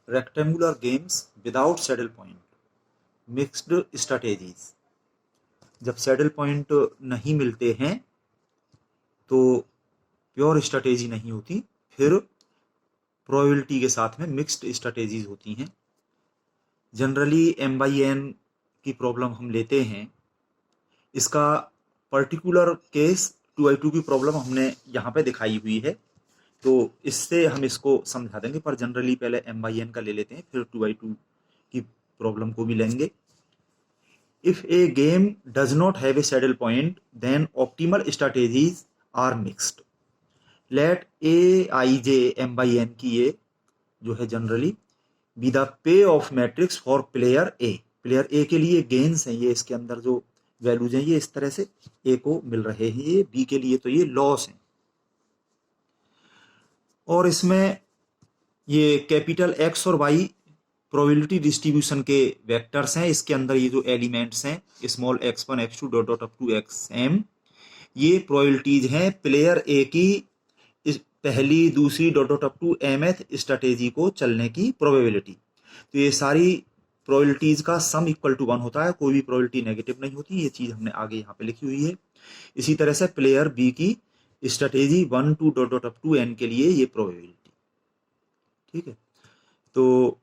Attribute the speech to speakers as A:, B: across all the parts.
A: Rectangular games without saddle point, mixed strategies. जब saddle point नहीं मिलते हैं तो प्योर स्ट्रैटेजी नहीं होती, फिर प्रोबेबिलिटी के साथ में मिक्स्ड स्ट्रैटेजीज होती हैं। जनरली M/N की प्रॉब्लम हम लेते हैं, इसका पर्टिकुलर केस 2/2 की प्रॉब्लम हमने यहाँ पे दिखाई हुई है, तो इससे हम इसको समझा देंगे, पर जनरली पहले M/N का ले लेते हैं, फिर 2/2 की प्रॉब्लम को भी लेंगे। If a game does not have a saddle point, then optimal strategies are mixed. Let Aij M/N की ये जो है generally be the pay of matrix for player A. Player A के लिए गेन्स हैं, ये इसके अंदर जो वैल्यूज हैं ये इस तरह से ए को मिल रहे हैं, ये बी के लिए तो ये लॉस हैं। और इसमें ये कैपिटल एक्स और वाई प्रोबेबिलिटी डिस्ट्रीब्यूशन के वेक्टर्स हैं, इसके अंदर ये जो एलिमेंट्स हैं small x1 x2 dot dot up to xm, ये प्रोबेबिलिटीज हैं प्लेयर ए की पहली दूसरी dot dot up to mth strategy को चलने की प्रोबेबिलिटी। तो ये सारी प्रोबेबिलिटीज का सम इक्वल टू 1 होता है, कोई भी प्रोबेबिलिटी नेगेटिव नहीं होती, ये चीज हमने आगे यहाँ पे लिखी हुई है। इसी तरह से प्लेयर बी की strategy 1 2 dot dot up to n के लिए ये प्रोबेबिलिटी, ठीक है। तो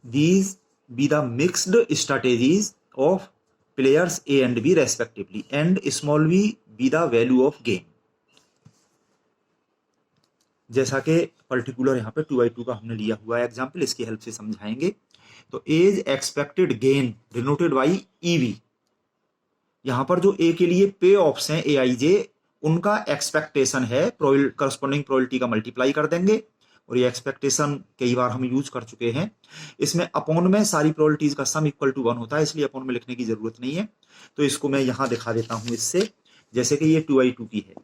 A: these be the mixed strategies of players A and B respectively, and small v be the value of game। जैसा कि पर्टिकुलर यहाँ पे 2/2 का हमने लिया हुआ है एग्जाम्पल, इसकी हेल्प से समझाएंगे। तो as expected gain denoted by EV, यहाँ पर जो ए के लिए पे ऑफ्स हैं AIJ, उनका एक्सपेक्टेशन है, करस्पॉन्डिंग प्रोबेबिलिटी का मल्टीप्लाई कर देंगे, और ये एक्सपेक्टेशन कई बार हम यूज कर चुके हैं। इसमें अपॉन में सारी प्रोबेबिलिटीज का सम इक्वल टू 1 होता है, इसलिए अपॉन में लिखने की जरूरत नहीं है। तो इसको मैं यहां दिखा देता हूं इससे, जैसे कि ये 2/2 की है।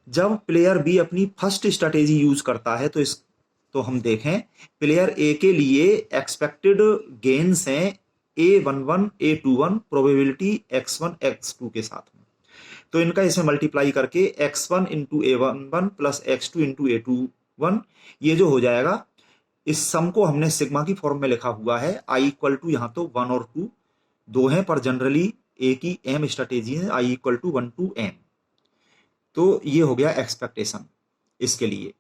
A: जब प्लेयर बी अपनी फर्स्ट स्ट्रेटेजी यूज करता है तो हम देखें प्लेयर ए के लिए एक्सपेक्टेड गेन्स हैं A11 A21 probability x1 x2 के साथ में, तो इनका इसमें मल्टीप्लाई करके x1 into A11 plus x2 into A21, ये जो हो जाएगा, इस सम को हमने सिग्मा की फॉर्म में लिखा हुआ है। I इक्वल टू यहाँ तो 1 और 2 दो हैं, पर जनरली A की M स्ट्रेटेजी है, I equal to 1 to M। तो ये हो गया एक्सपेक्टेशन इसके लिए,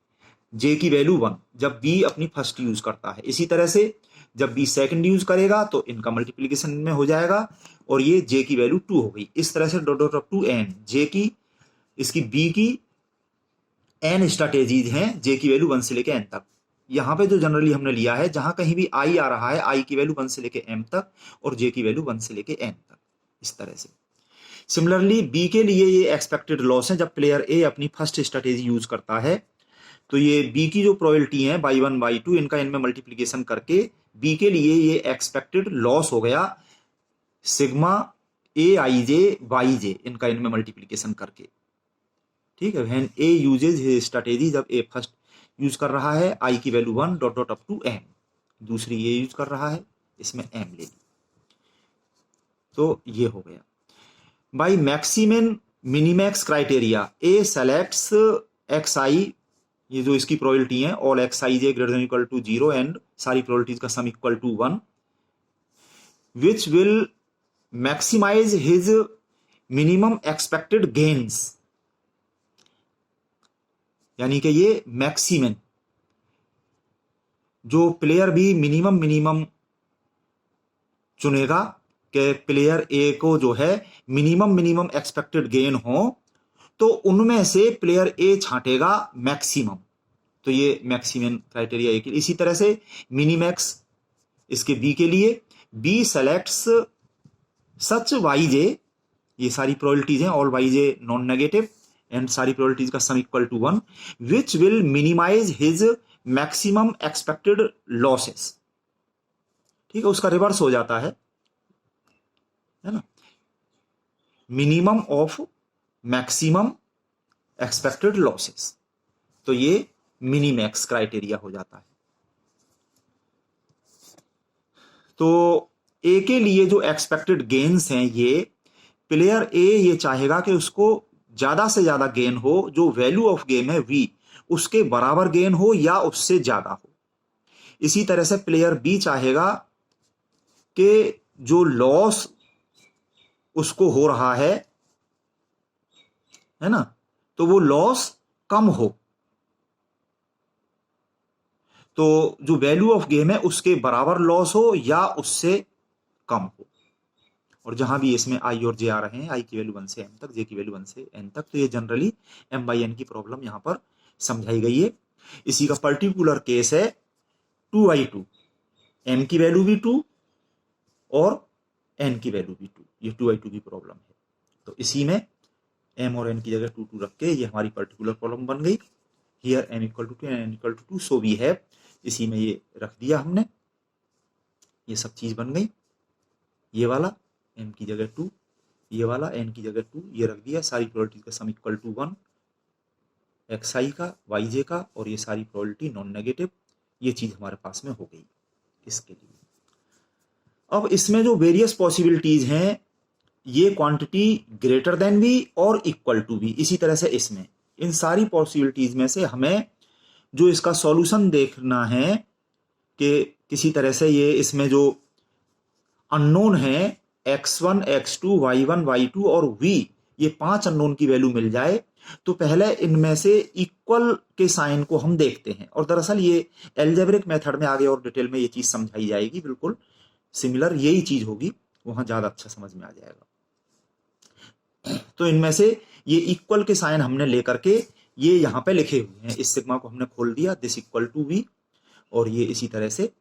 A: J की वैल्यू 1 जब B अपनी फर्स्ट यूज करता है। इसी तरह से जब B सेकंड यूज करेगा तो इनका मल्टीप्लीकेशन में हो जाएगा, और ये J की वैल्यू 2 हो गई। इस तरह से dot dot up to N, J की इसकी B की N स्ट्रेटेजीज हैं, J की वैल्यू 1 से लेके N तक। यहाँ पे जो जनरली हमने लिया है, जहां कहीं भी I आ रहा है, I की वैल्यू 1 से लेके M तक और J की वैल्यू 1 से लेके N तक, इस तरह से। सिमिलरली B के लिए ये एक्सपेक्टेड लॉस है, जब प्लेयर A अपनी फर्स्ट स्ट्रेटेजी यूज करता है, तो ये B की जो प्रोबेबिलिटी है बाई 1 बाई 2, इनका इनमें मल्टीप्लीकेशन करके B के लिए ये एक्सपेक्टेड लॉस हो गया सिग्मा AIJ YJ, इनका इनमें मल्टीप्लीकेशन करके, ठीक है। When A uses his strategy, जब A फर्स्ट यूज कर रहा है, I की value 1 dot dot up to M, दूसरी ये यूज कर रहा है, इसमें M ले ली, तो ये हो गया। By maximum minimax criteria A selects XI, ये जो इसकी प्रोबेबिलिटी है, all XIJ greater than equal to 0 and सारी प्रोबेबिलिटीज का sum equal to 1, which will maximise his minimum expected gains, यानी कि ये मैक्सिमम जो प्लेयर भी मिनिमम चुनेगा कि प्लेयर ए को जो है मिनिमम एक्सपेक्टेड गेन हो, तो उनमें से प्लेयर ए छांटेगा मैक्सिमम, तो ये मैक्सिमम क्राइटेरिया ए के लिए। इसी तरह से मिनिमैक्स इसके बी के लिए, बी सेलेक्ट्स सच YJ, ये सारी प्रोबेबिलिटीज हैं, all YJ non negative and सारी प्रोबेबिलिटीज का sum equal to 1, which will minimise his maximum expected losses, ठीक है। उसका रिवर्स हो जाता है ना, minimum of maximum expected losses, तो ये मिनीमैक्स क्राइटेरिया हो जाता है। तो ए के लिए जो एक्सपेक्टेड गेन्स हैं, ये प्लेयर ए ये चाहेगा कि उसको ज्यादा से ज्यादा गेन हो, जो वैल्यू ऑफ गेम है V उसके बराबर गेन हो या उससे ज्यादा हो। इसी तरह से प्लेयर बी चाहेगा कि जो लॉस उसको हो रहा है ना, तो वो लॉस कम हो, तो जो वैल्यू ऑफ गेम है उसके बराबर लॉस हो या उससे कम हो। और जहां भी इसमें आई और जे आ रहे हैं, आई की वैल्यू 1 से m तक, जे की वैल्यू 1 से n तक, तो ये जनरली m/n की प्रॉब्लम यहां पर समझाई गई है। इसी का पर्टिकुलर केस है 2/2, m की वैल्यू भी 2 और n की वैल्यू भी 2, ये 2/2 की प्रॉब्लम है। तो इसी में m और n की जगह 2 रख के ये हमारी पर्टिकुलर प्रॉब्लम बन गई। Here m = 2 and n = 2, so we have, इसी में ये रख दिया हमने, ये सब चीज बन गई। ये वाला m की जगह 2, ये वाला n की जगह 2, ये रख दिया। सारी प्रोबेबिलिटी का सम = 1, xi का, yj का, और ये सारी प्रोबेबिलिटी नॉन नेगेटिव, ये चीज हमारे पास में हो गई इसके लिए। अब इसमें जो वेरियस पॉसिबिलिटीज हैं, ये क्वांटिटी ग्रेटर देन v और इक्वल टू v, इसी तरह से इसमें इन सारी पॉसिबिलिटीज में से हमें जो इसका सॉल्यूशन देखना है कि किसी तरह से ये इसमें जो अननोन है x1, x2, y1, y2 और v, ये 5 अननोन की वैल्यू मिल जाए, तो पहले इनमें से इक्वल के साइन को हम देखते हैं। और दरअसल ये एल्जेब्रिक मेथड में आगे और डिटेल में ये चीज समझाई जाएगी, बिल्कुल सिमिलर यही चीज होगी, वहां ज्यादा अच्छा समझ में आ जाएगा। तो इनमें से ये इक्वल के साइन हमने लेकर के ये यहां पे लिखे हुए हैं, इस सिग्मा को हमने खोल दिया, दिस इक्वल टू v, और ये इसी तरह से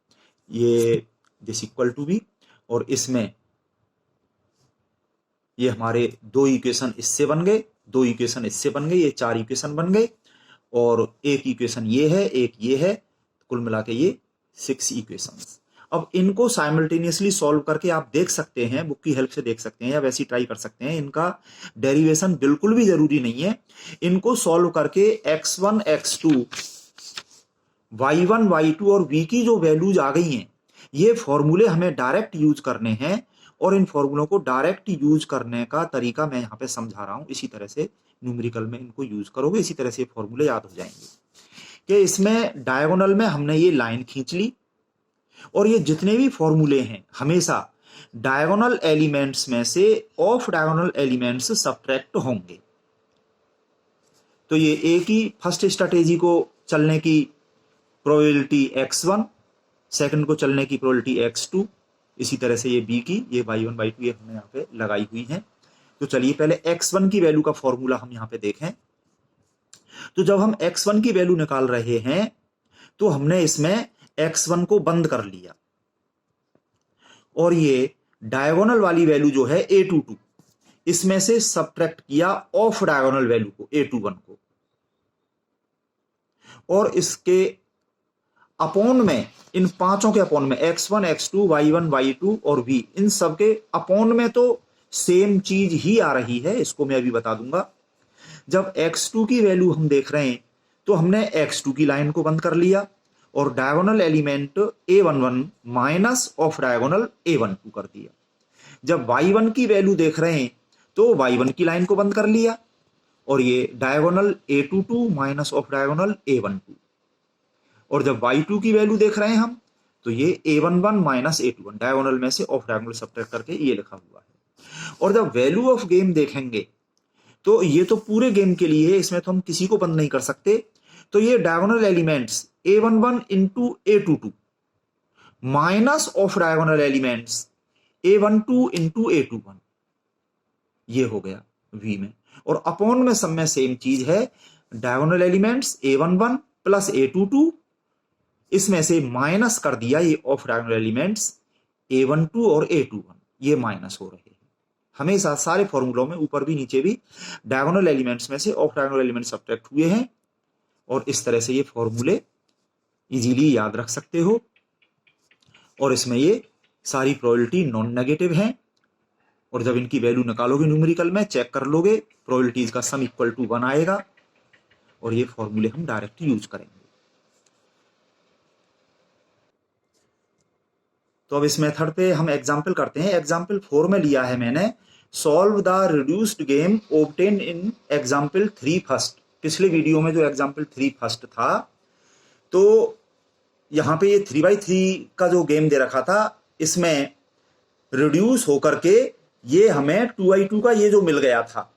A: ये दिस इक्वल टू v, और इसमें ये हमारे 2 इक्वेशन इससे बन गए, 2 इक्वेशन इससे बन गए, ये 4 इक्वेशन बन गए, और एक इक्वेशन ये है, एक ये है, कुल मिला के ये 6 इक्वेशंस। अब इनको साइमल्टेनियसली सॉल्व करके आप देख सकते हैं, बुक की हेल्प से देख सकते हैं या वैसे ही ट्राई कर सकते हैं, इनका डेरिवेशन बिल्कुल भी जरूरी नहीं है। इनको सॉल्व करके x1, x2, y1, y2 और v की जो वैल्यूज आ गई हैं, ये फॉर्मूले हमें डायरेक्ट यूज करने हैं, और इन फॉर्मूलों को डायरेक्ट यूज करने का तरीका मैं यहाँ पे समझा रहा हूं। इसी तरह से न्यूमेरिकल में इनको यूज करोगे, इसी तरह से फॉर्मूले याद हो जाएंगे। कि इसमें डायगोनल में हमने ये लाइन खींच ली, और ये जितने भी फॉर्मूले हैं हमेशा डायगोनल एलिमेंट्स में से ऑफ डायगोनल एलिमेंट्स सब्ट्रैक्ट होंगे। तो ये ए की फर्स्ट स्ट्रेटेजी को चलने की प्रोबेबिलिटी x1, सेकंड को चलने की प्रोबेबिलिटी x2, इसी तरह से ये बी की, ये y1, y2 ये हमने यहाँ पे लगाई हुई हैं। तो चलिए पहले x1 की वैल्यू का फॉर्मूला हम यहाँ पे देखें। तो जब हम x1 की वैल्यू निकाल रहे हैं, तो हमने इसमें x1 को बंद कर लिया, और ये डायगोनल वाली वैल्यू जो है a22, इसमें से सब्ट्रैक्ट किया ऑफ डायगोनल वैल्यू को a21 को, और इसके अपॉन में, इन पांचों के अपॉन में x1, x2, y1, y2 और v, इन सब के अपॉन में तो सेम चीज ही आ रही है, इसको मैं अभी बता दूंगा। जब x2 की वैल्यू हम देख रहे हैं, तो हमने x2 की लाइन को बंद कर लिया, और diagonal element a11 minus of diagonal a12 कर दिया। जब y1 की वैल्यू देख रहे हैं, तो y1 की लाइन को बंद कर लिया, और ये diagonal a22 minus of diagonal a12, और जब y2 की वैल्यू देख रहे हैं हम, तो ये a11 माइनस a21, डायगोनल में से ऑफ डायगोनल सब्ट्रैक्ट करके ये लिखा हुआ है। और जब वैल्यू ऑफ गेम देखेंगे, तो ये तो पूरे गेम के लिए है, इसमें तो हम किसी को बंद नहीं कर सकते। तो ये diagonal elements a11 into a22 minus of diagonal elements a12 into a21, ये हो गया v में। और अपॉन में सब में सेम चीज है, diagonal elements a11 plus a22, इसमें से माइनस कर दिया ये ऑफ डायगोनल एलिमेंट्स a12 और a21, ये माइनस हो रहे हैं। हमेशा सारे फॉर्मूलों में ऊपर भी नीचे भी डायगोनल एलिमेंट्स में से ऑफ डायगोनल एलिमेंट्स सब्ट्रैक्ट हुए हैं, और इस तरह से ये फॉर्मूले इजीली याद रख सकते हो। और इसमें ये सारी प्रोबेबिलिटी नॉन नेगेटिव हैं, और जब इनकी वैल्यू निकालोगे न्यूमेरिकल में, चेक कर लोगे, प्रोबेबिलिटीज का सम = 1 आएगा, और ये फॉर्मूले हम डायरेक्ट यूज करेंगे। तो अब इस मेथड पे हम एग्जाम्पल करते हैं। एग्जाम्पल 4 में लिया है मैंने, solve the reduced game obtain in example 3 first. पिछले वीडियो में जो एग्जाम्पल 3 फर्स्ट था, तो यहाँ पे ये 3x3 का जो गेम दे रखा था, इसमें रिड्यूस होकर के ये हमें 2x2 का ये जो मिल गया था।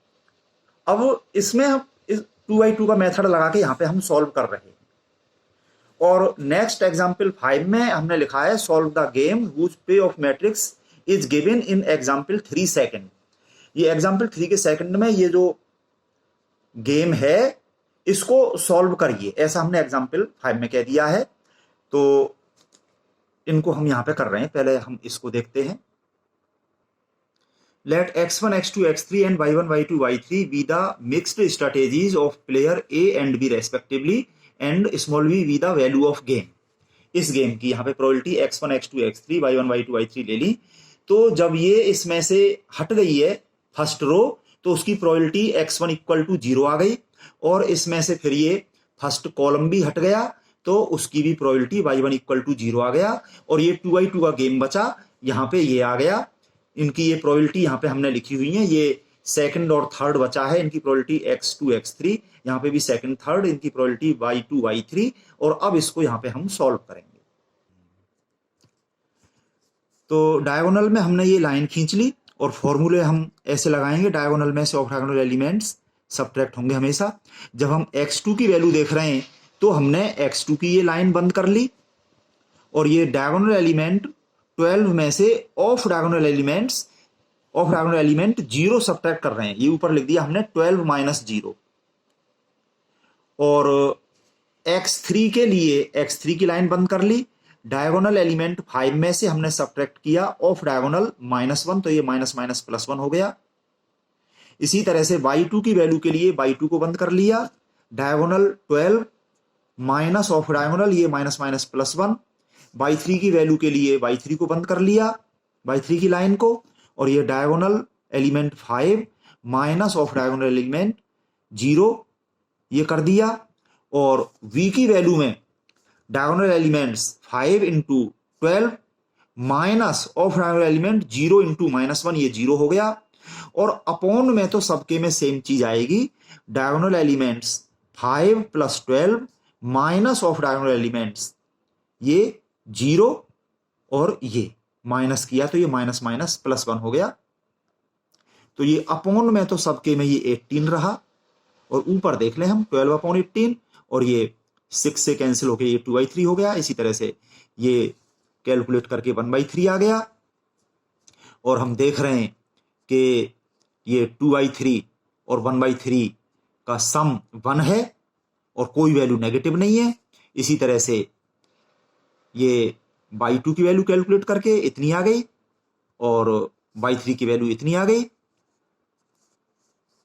A: अब इसमें हम इस 2x2 का मेथड लगा के यहाँ पे हम सॉल्व कर रहे हैं। और नेक्स्ट एग्जाम्पल 5 में हमने लिखा है solve the game whose pay of matrix is given in example 3 second. ये एग्जाम्पल 3 के सेकंड में ये जो गेम है इसको सॉल्व करिए, ऐसा हमने एग्जाम्पल 5 में कह दिया है। तो इनको हम यहां पे कर रहे हैं, पहले हम इसको देखते हैं। Let x1 x2 x3 and y1 y2 y3 be the mixed strategies of player A and B respectively and small v be the value of game. इस गेम की यहाँ पे probability x1 x2 x3 y1 y2 y3 ले ली। तो जब ये इसमें से हट गई है फर्स्ट रो, तो उसकी प्रोबेबिलिटी x1 इक्वल टू 0 आ गई, और इसमें से फिर ये फर्स्ट कॉलम भी हट गया तो उसकी भी प्रोबेबिलिटी y1 इक्वल टू 0 आ गया, और ये 2x2 का गेम बचा, यहाँ पे ये आ गया। इनकी ये प्रोबेबिलिटी यहाँ पे हमने लिखी हुई है, ये सेकंड और थर्ड बचा है, इनकी प्रोबेबिलिटी x2 x3, यहाँ पे भी सेकंड थर्ड, इनकी प्रोबेबिलिटी y2 y3। और अब इसको यहाँ पे हम सॉल्व करेंगे। तो डायगोनल में हमने ये लाइन खींच ली, और फॉर्मूले हम ऐसे लगाएंगे, डायगोनल में से ऑफ डायगोनल एलिमेंट्स सबट्रैक्ट होंगे हमेशा। जब हम x2 की वैल्यू देख रहे हैं तो हमने x2 की ये लाइन बंद कर ली, और ये डायगोनल एलिमेंट 12 में से ऑफ डायगोनल एलिमेंट 0 सबट्रैक्ट कर रहे हैं। ये ऊपर लिख दिया हमने 12 माइनस 0। और x3 के लिए x3 की लाइन बंद कर ली, डायगोनल एलिमेंट 5 में से हमने सबट्रैक्ट किया ऑफ डायगोनल -1, तो ये माइनस माइनस +1 हो गया। इसी तरह से y2 की वैल्यू के लिए y2 को बंद कर लिया, डायगोनल 12 माइनस ऑफ डायगोनल, ये माइनस माइनस +1। y3 की वैल्यू के लिए y3 को बंद कर लिया, y3 की लाइन को, और ये diagonal element 5 minus of diagonal element 0 ये कर दिया। और v की वैल्यू में diagonal elements 5 into 12 minus of diagonal element 0 into -1, ये 0 हो गया। और अपॉन में तो सबके में सेम चीज आएगी, diagonal elements 5 + 12 minus of diagonal elements ये 0, और ये माइनस किया तो ये माइनस माइनस +1 हो गया। तो ये अपॉन में तो सबके में ये 18 रहा, और ऊपर देख लें हम 12/18, और ये 6 से कैंसिल होके ये 2/3 हो गया। इसी तरह से ये कैलकुलेट करके 1/3 आ गया। और हम देख रहे हैं कि ये 2/3 और 1/3 का सम 1 है, और कोई वैल्यू नेगेटिव नहीं है। इसी तरह से ये y2 की वैल्यू कैलकुलेट करके इतनी आ गई, और y3 की वैल्यू इतनी आ गई,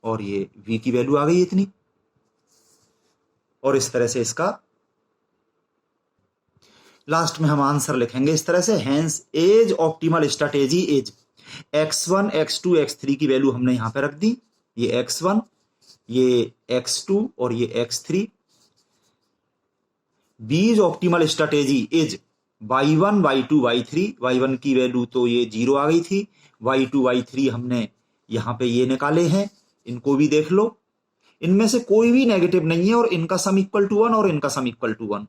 A: और ये v की वैल्यू आ गई इतनी। और इस तरह से इसका लास्ट में हम आंसर लिखेंगे इस तरह से, hence as optimal strategy is x1 x2 x3 की वैल्यू हमने यहां पे रख दी, ये x1, ये x2 और ये x3। बीज optimal strategy is y1 y2 y3, y1 की वैल्यू तो ये 0 आ गई थी, y2 y3 हमने यहां पे ये निकाले हैं, इनको भी देख लो, इनमें से कोई भी नेगेटिव नहीं है, और इनका सम इक्वल टू 1 और इनका sum equal to 1।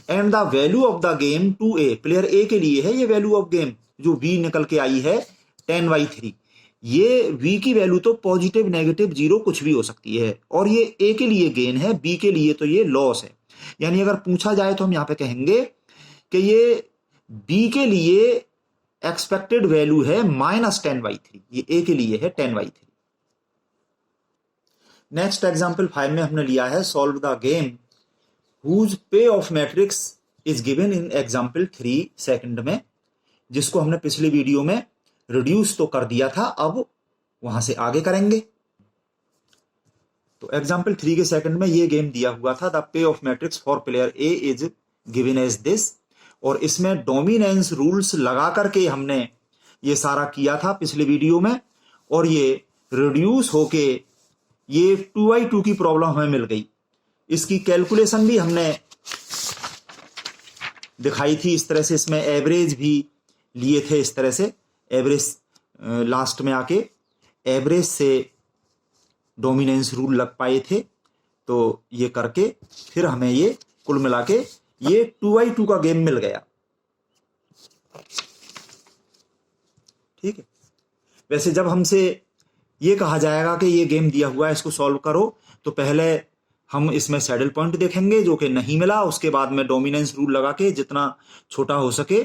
A: And the value of the game to A, player A के लिए है ये वैल्यू ऑफ गेम जो v निकल के आई है 10/3। ये v की वैल्यू तो पॉजिटिव नेगेटिव 0 कुछ भी हो सकती है, और ये a के लिए गेन है, b के लिए तो ये लॉस है। यानी अगर पूछा जाए तो हम यहां पे कहेंगे कि ये b के लिए एक्सपेक्टेड वैल्यू है -10/3, ये a के लिए है 10/3। नेक्स्ट एग्जाम्पल 5 में हमने लिया है solve the game whose pay of matrix is given in example 3 second में, जिसको हमने पिछले वीडियो में रिड्यूस तो कर दिया था, अब वहां से आगे करेंगे। तो एग्जाम्पल 3 के सेकंड में ये गेम दिया हुआ था, द पे of matrix for player A is given as this, और इसमें डोमिनेंस रूल्स लगा करके हमने ये सारा किया था पिछले वीडियो में, और ये रिड्यूस होके ये 2/2 की प्रॉब्लम हमें मिल गई। इसकी कैलकुलेशन भी हमने दिखाई थी इस तरह से, इसमें एवरेज भी लिए थे इस तरह से, एवरेज लास्ट में आके एवरेज से डोमिनेंस रूल लग पाए थे। तो ये करके फिर हमें ये कुल मिला के ये 2x2 का गेम मिल गया। ठीक है, वैसे जब हमसे ये कहा जाएगा कि ये गेम दिया हुआ है इसको सॉल्व करो, तो पहले हम इसमें सैडल पॉइंट देखेंगे जो कि नहीं मिला, उसके बाद में डोमिनेंस रूल लगा के जितना छोटा हो सके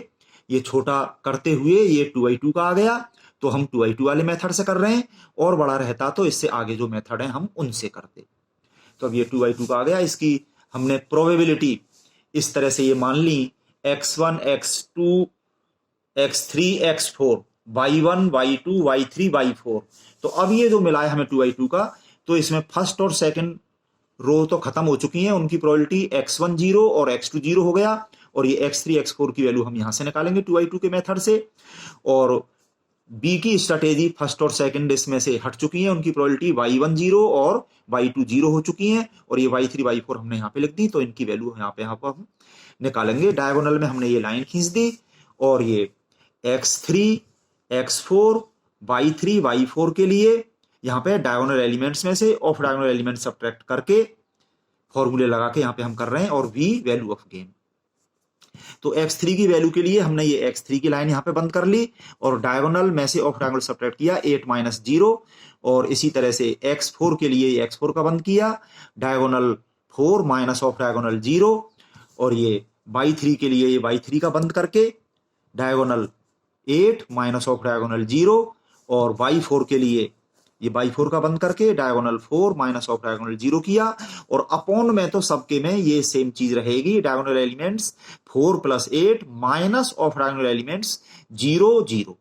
A: ये छोटा करते हुए ये 2x2 का आ गया, तो हम 2x2 वाले मेथड से कर रहे हैं, और बड़ा रहता तो इससे आगे जो मेथड है हम उनसे करते। तो अब ये 2x2 का आ गया, इसकी हमने प्रोबेबिलिटी इस तरह से ये मान ली x1 x2 x3 x4 y1 y2 y3 y4। तो अब ये जो मिला है हमें 2x2 का, तो इसमें फर्स्ट और सेकंड रो तो खत्म हो चुकी हैं, उनकी प्रोबेबिलिटी x1 0 और x2 0 हो गया, और ये x3 x4 की वैल्यू हम यहां से निकालेंगे 2x2 के मेथड से। और बी की स्ट्रेटेजी फर्स्ट और सेकंड इसमें से हट चुकी है, उनकी प्रोबेबिलिटी y1 0 और y2 0 हो चुकी हैं, और ये y3 y4 हमने यहाँ पे लिख दी, तो इनकी वैल्यू यहाँ पे हम निकालेंगे। डायगोनल में हमने ये लाइन खींच दी, और ये x3 x4 y3 y4 के लिए यहाँ पे डायगोनल एलिमेंट्स में से ऑफ डायगोनल एलिमेंट सब्ट्रैक्ट करके फॉर्मूले लगा के यहाँ पे हम कर रहे हैं, और v वैल्यू ऑफ गेम। तो x3 की वैल्यू के लिए हमने ये x3 की लाइन यहाँ पे बंद कर ली, और डायगोनल में से ऑफ डायगोनल सब्ट्रैक्ट किया 8 - 0, और इसी तरह से x4 के लिए x4 का बंद किया, डायगोनल 4 माइनस ऑफ डायगोनल 0, और ये y3 के लिए ये y3 का बंद करके डायगोनल 8 माइनस ऑफ डायगोनल 0, और y4 के लिए ये y4 का बंद करके डायगोनल 4 माइनस ऑफ डायगोनल 0 किया, और अपॉन में तो सबके में ये सेम चीज रहेगी, diagonal elements 4 + 8 minus of diagonal elements 0 0।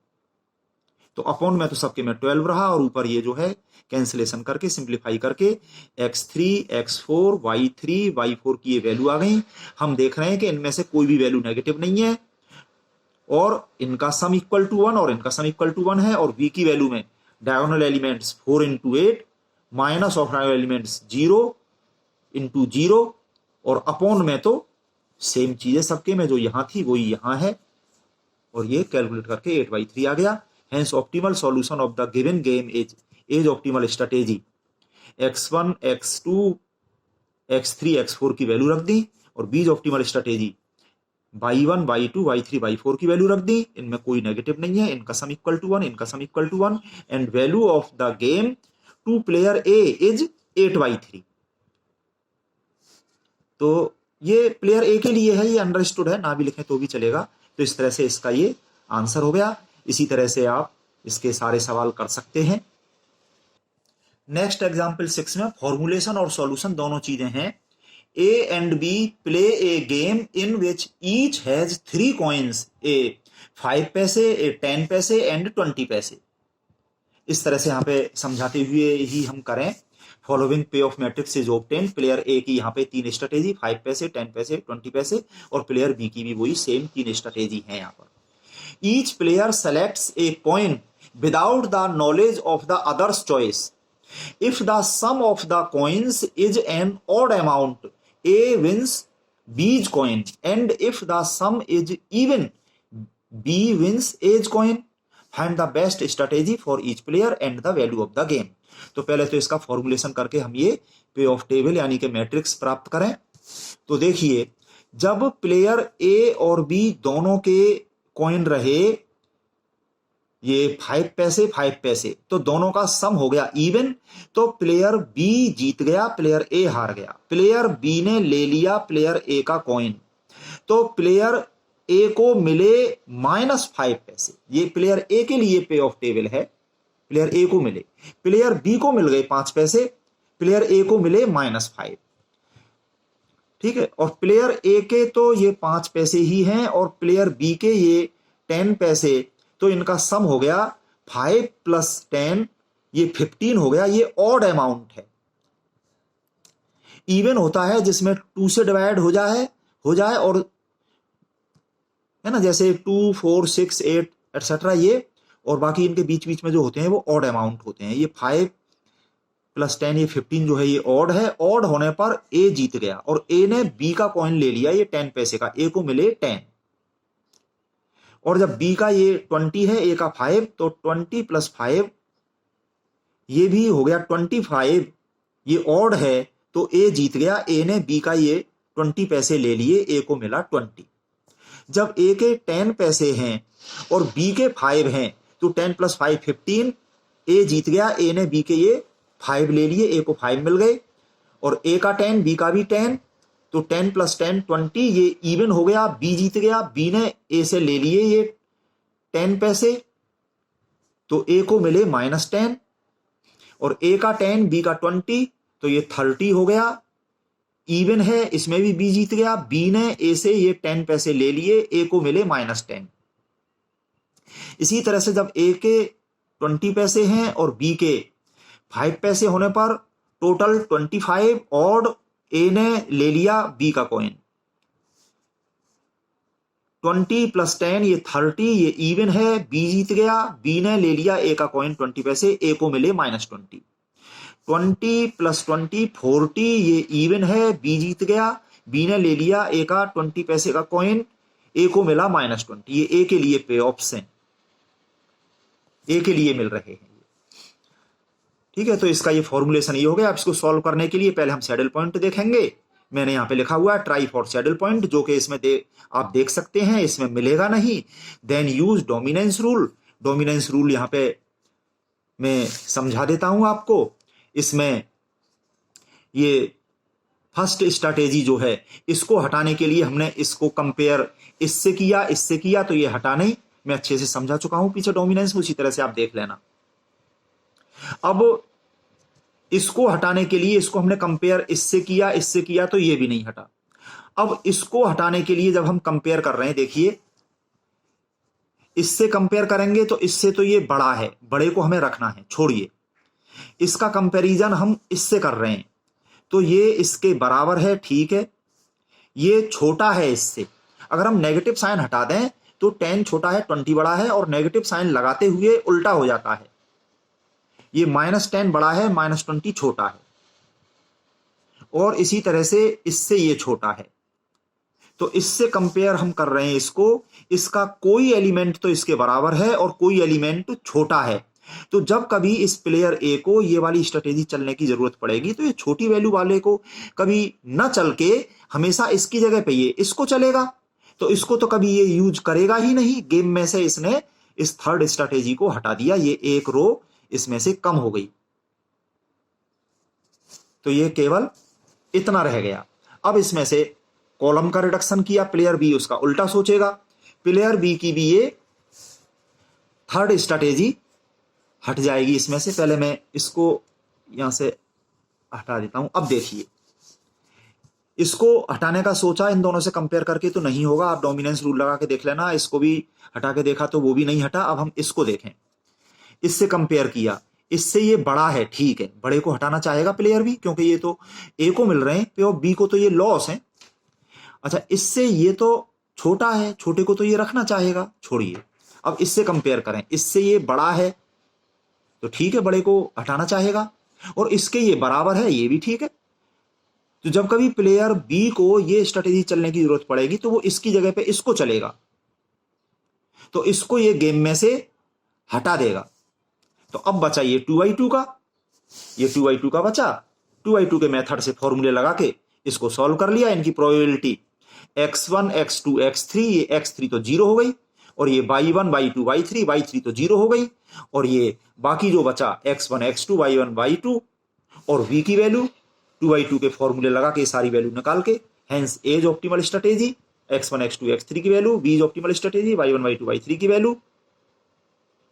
A: तो अपॉन में तो सबके में 12 रहा, और ऊपर ये जो है कैंसिलेशन करके सिंप्लीफाई करके x3 x4 y3 y4 की ये वैल्यू आ गई। हम देख रहे हैं कि इनमें से कोई भी वैल्यू नेगेटिव नहीं है, और इनका सम इक्वल टू 1 और इनका सम इक्वल टू 1 है, और v की वैल्यू में diagonal elements 4 × 8 minus of diagonal elements 0 × 0, और अपॉन में तो सेम चीज है सबके में, जो यहां थी वही यहां है, और ये कैलकुलेट करके 8/3 आ गया। Hence optimal solution of the given game is optimal strategy x1 x2 x3 x4 की वैल्यू रख दी, और बीज optimal strategy y1 y2 y3 y4 की वैल्यू रख दी, इनमें कोई नेगेटिव नहीं है, इनका सम इक्वल टू 1 इनका sum equal to 1, and value of the game to player A is 8/3। तो ये प्लेयर ए के लिए है, ये अंडरस्टूड है, ना भी लिखें तो भी चलेगा। तो इस तरह से इसका ये आंसर हो गया। इसी तरह से आप इसके सारे सवाल कर सकते हैं। नेक्स्ट एग्जाम्पल 6 में फॉर्मुलेशन और सॉल्यूशन दोनों चीजें हैं। A and B play a game in which each has 3 coins, a 5 पैसे, a 10 पैसे and 20 पैसे। इस तरह से यहाँ पे समझाते हुए ही हम करें। फॉलोइंग पे of matrix is obtain. Player A की यहाँ पे 3 स्ट्रेटेजी, 5 पैसे 10 पैसे 20 पैसे, और प्लेयर बी की भी वही सेम 3 स्ट्रेटेजी है यहाँ पर। Each player selects a coin without the knowledge of the others choice. If the sum of the coins is an odd amount, A wins B's coin, and if the sum is even, B wins A's coin. Find the best strategy for each player and the value of the game. तो पहले तो इसका formulation करके हम ये पे of table यानी कि मैट्रिक्स प्राप्त करें। तो देखिए, जब प्लेयर ए और बी दोनों के कॉइन रहे ये 5 पैसे 5 पैसे, तो दोनों का सम हो गया इवन, तो प्लेयर बी जीत गया, प्लेयर ए हार गया। प्लेयर बी ने ले लिया प्लेयर ए का कॉइन, तो प्लेयर ए को मिले -5 पैसे। ये प्लेयर ए के लिए पे ऑफ टेबल है, प्लेयर ए को मिले। प्लेयर बी को मिल गए 5 पैसे, प्लेयर ए को मिले -5। ठीक है, और प्लेयर ए के तो ये 5 पैसे ही हैं, और प्लेयर बी के ये 10 पैसे, तो इनका सम हो गया 5 + 10, ये 15 हो गया। ये ऑड अमाउंट है। इवन होता है जिसमें 2 से डिवाइड हो जाए और है ना, जैसे 2 4 6 8 एटसेट्रा ये, और बाकी इनके बीच बीच में जो होते हैं वो ऑड अमाउंट होते हैं। ये 5 + 10 ये 15 जो है ये ऑड है। ऑड होने पर ए जीत गया, और ए ने बी का कॉइन ले लिया ये 10 पैसे का, ए को मिले 10, और जब बी का ये 20 है, ए का 5, तो 20 + 5 ये भी हो गया 25। ये ऑड है, तो ए जीत गया, ए ने बी का ये 20 पैसे ले लिए, ए को मिला 20। जब ए के 10 पैसे हैं और बी के 5 हैं तो 10 + 5 15, ए जीत गया, ए ने बी के ये 5 ले लिए, ए को 5 मिल गए, और ए का 10 बी का भी 10, तो 10 + 10 20, ये इवन हो गया, बी जीत गया, बी ने ए से ले लिए ये 10 पैसे, तो ए को मिले -10, और ए का 10 बी का 20, तो ये 30 हो गया, इवन है, इसमें भी बी जीत गया, बी ने ए से ये 10 पैसे ले लिए, ए को मिले -10। इसी तरह से जब ए के 20 पैसे हैं और बी के 5 पैसे होने पर टोटल 25, और ए ने ले लिया बी का कॉइन, 20 + 10 ये 30, ये इवन है, बी जीत गया, बी ने ले लिया ए का कॉइन 20 पैसे, ए को मिले -20, 20 + 20 40, ये इवन है, बी जीत गया, बी ने ले लिया ए का 20 पैसे का कॉइन, ए को मिला -20, ये ए के लिए पे ऑप्स हैं, ए के लिए मिल रहे हैं। ठीक है, तो इसका ये फॉर्मुलेशन ये हो गया। अब इसको सॉल्व करने के लिए पहले हम सैडल पॉइंट देखेंगे। मैंने यहाँ पे लिखा हुआ है ट्राई फॉर सैडल पॉइंट, जो कि इसमें आप देख सकते हैं, इसमें मिलेगा नहीं। Then use dominance rule. Dominance rule यहाँ पे मैं समझा देता हूं आपको। इसमें ये फर्स्ट स्ट्रैटेजी जो है, इसको हटाने के लिए हमने इसको कंपेयर इससे किया, तो ये हटा नहीं, मैं अच्छे से समझा चुका हूं पीछे डोमिनेंस, उसी तरह से आप देख लेना। अब इसको हटाने के लिए इसको हमने कंपेयर इससे किया, तो ये भी नहीं हटा। अब इसको हटाने के लिए जब हम कंपेयर कर रहे हैं, देखिए इससे कंपेयर करेंगे तो इससे तो ये बड़ा है, बड़े को हमें रखना है, छोड़िए। इसका कंपैरिजन हम इससे कर रहे हैं, तो ये इसके बराबर है, ठीक है। ये छोटा है इससे, अगर हम नेगेटिव साइन हटा दें तो 10 छोटा है, 20 बड़ा है, और नेगेटिव साइन लगाते हुए उल्टा हो जाता है। ये -10 बड़ा है, -20 छोटा है, और इसी तरह से इससे ये छोटा है। तो इससे कंपेयर हम कर रहे हैं इसको, इसका कोई एलिमेंट तो इसके बराबर है और कोई एलिमेंट छोटा है। तो जब कभी इस प्लेयर ए को ये वाली स्ट्रेटेजी चलने की जरूरत पड़ेगी, तो ये छोटी वैल्यू वाले को कभी न चल के हमेशा इसकी जगह पे ये इसको चलेगा, तो इसको तो कभी ये यूज करेगा ही नहीं। गेम में से इसने इस थर्ड स्ट्रेटेजी को हटा दिया, ये एक रो इसमें से कम हो गई, तो ये केवल इतना रह गया। अब इसमें से कॉलम का रिडक्शन किया, प्लेयर बी उसका उल्टा सोचेगा, प्लेयर बी की भी ये थर्ड स्ट्रैटेजी हट जाएगी इसमें से। पहले मैं इसको यहां से हटा देता हूं। अब देखिए, इसको हटाने का सोचा इन दोनों से कंपेयर करके तो नहीं होगा, आप डोमिनेंस रूल लगा के देख लेना। इसको भी हटा के देखा तो वो भी नहीं हटा। अब हम इसको देखें, इससे कंपेयर किया, इससे ये बड़ा है, ठीक है, बड़े को हटाना चाहेगा प्लेयर भी, क्योंकि ये तो ए को मिल रहे हैं, पे और बी को तो ये लॉस है। अच्छा, इससे ये तो छोटा है, छोटे को तो ये रखना चाहेगा, छोड़िए। अब इससे कंपेयर करें, इससे ये बड़ा है तो ठीक है, बड़े को हटाना चाहेगा, और इसके ये बराबर है, ये भी ठीक है। तो जब कभी प्लेयर बी को ये स्ट्रेटेजी चलने की जरूरत पड़ेगी तो वो इसकी जगह पे इसको चलेगा, तो इसको ये गेम में से हटा देगा। तो अब बचा ये 2/2 का, ये 2/2 का बचा। 2/2 के मेथड से फॉर्मूले लगा के इसको सॉल्व कर लिया। इनकी प्रोबेबिलिटी x1 x2 x3, ये x3 तो 0 हो गई, और ये y1 y2 y3 तो 0 हो गई, और ये बाकी जो बचा x1 x2 y1 y2, और v की वैल्यू 2/2 के फॉर्मूले लगा के सारी वैल्यू निकाल के, hence as optimal strategy, x1 x2 x3 की value, v is optimal strategy, y1 y2 y3 की वैल्यू,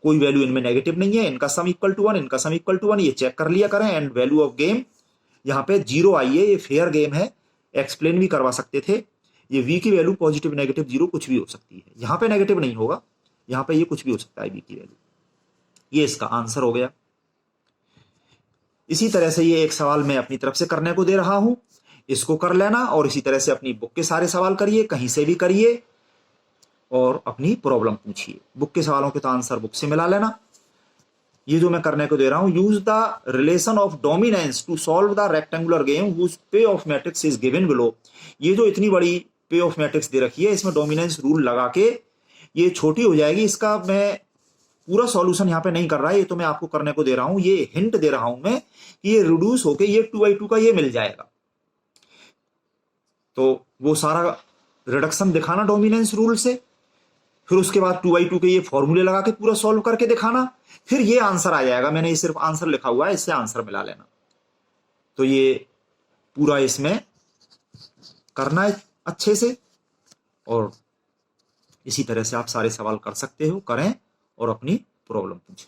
A: कोई वैल्यू इनमें नेगेटिव नहीं है, इनका सम इक्वल टू 1, इनका सम इक्वल टू 1, ये चेक कर लिया करें। एंड वैल्यू ऑफ गेम यहाँ पे 0 आई है, ये फेयर गेम है, एक्सप्लेन भी करवा सकते थे। ये v की वैल्यू पॉजिटिव नेगेटिव 0 कुछ भी हो सकती है, यहाँ पे नेगेटिव नहीं होगा, यहाँ पे ये कुछ भी हो सकता है v की वैल्यू। ये इसका आंसर हो गया। इसी तरह से ये एक सवाल मैं अपनी तरफ से करने को दे रहा हूं, इसको कर लेना, और इसी तरह से अपनी बुक के सारे सवाल करिए, कहीं से भी करिए, और अपनी प्रॉब्लम पूछिए। बुक के सवालों के तो आंसर बुक से मिला लेना। ये जो मैं करने को दे रहा हूं, use the relation of dominance to solve the rectangular game whose pay of matrix is given below. ये जो इतनी बड़ी पे ऑफ मैट्रिक्स दे रखी है, इसमें डोमिनेंस रूल लगा के ये छोटी हो जाएगी। इसका मैं पूरा सॉल्यूशन यहाँ पे नहीं कर रहा है, ये तो मैं आपको करने को दे रहा हूं, ये हिंट दे रहा हूं मैं कि ये रिड्यूस होके ये 2/2 का ये मिल जाएगा। तो वो सारा रिडक्शन दिखाना डोमिनेंस रूल से, फिर उसके बाद 2/2 के ये फॉर्मूले लगा के पूरा सॉल्व करके दिखाना, फिर ये आंसर आ जाएगा। मैंने ये सिर्फ आंसर लिखा हुआ है, इससे आंसर मिला लेना। तो ये पूरा इसमें करना है अच्छे से, और इसी तरह से आप सारे सवाल कर सकते हो, करें और अपनी प्रॉब्लम पूछें।